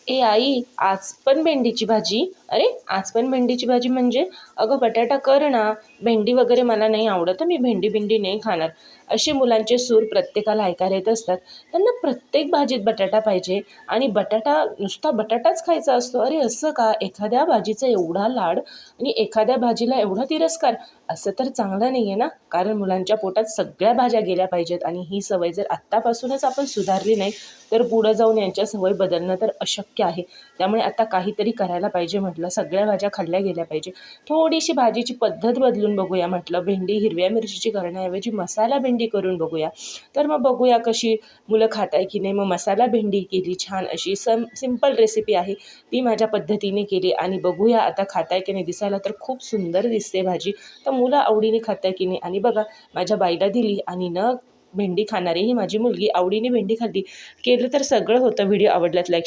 ए आई, आज पण भेंडीची भाजी? अरे, आज पण भेंडीची भाजी म्हणजे? अगं बटाटा कर ना. भेंडी वगैरे मला नाही आवडत, मी भेंडी नाही खाणार. असे मुलांचे सूर प्रत्येकाला ऐकायला येत असतात. त्यांना प्रत्येक भाजीत बटाटा पाहिजे आणि बटाटा नुसता बटाटाच खायचा असतो. अरे असं का? एखाद्या भाजीचा एवढा लाड आणि एखाद्या भाजीला एवढा तिरस्कार, असं तर चांगलं नाही आहे ना. कारण मुलांच्या पोटात सगळ्या भाज्या गेल्या पाहिजेत आणि ही सवय जर आत्तापासूनच आपण सुधारली नाही तर पुढं जाऊन यांच्या सवय बदलणं तर अशक्य आहे. त्यामुळे आता काहीतरी करायला पाहिजे म्हटलं. सगळ्या भाज्या खाल्ल्या गेल्या पाहिजे. थोडीशी भाजीची पद्धत बदलून बघूया म्हटलं. भेंडी हिरव्या मिरचीची करण्याऐवजी मसाला भेंडी करून बघूया. तर मग बघूया कशी मुलं खात आहे की नाही. मग मसाला भेंडी केली छान अशी. सिंपल रेसिपी आहे, ती माझ्या पद्धतीने केली आणि बघूया आता खाताय की नाही. दिसायला तर खूप सुंदर दिसते भाजी. तर मुलं आवडीने खाताय की नाही. आणि बघा, माझ्या बाईला दिली आणि न भेंडी खाणारी ही माझी मुलगी आवडीने भेंडी खाल्ली. केलं तर सगळं होतं. Video आवडल्यात like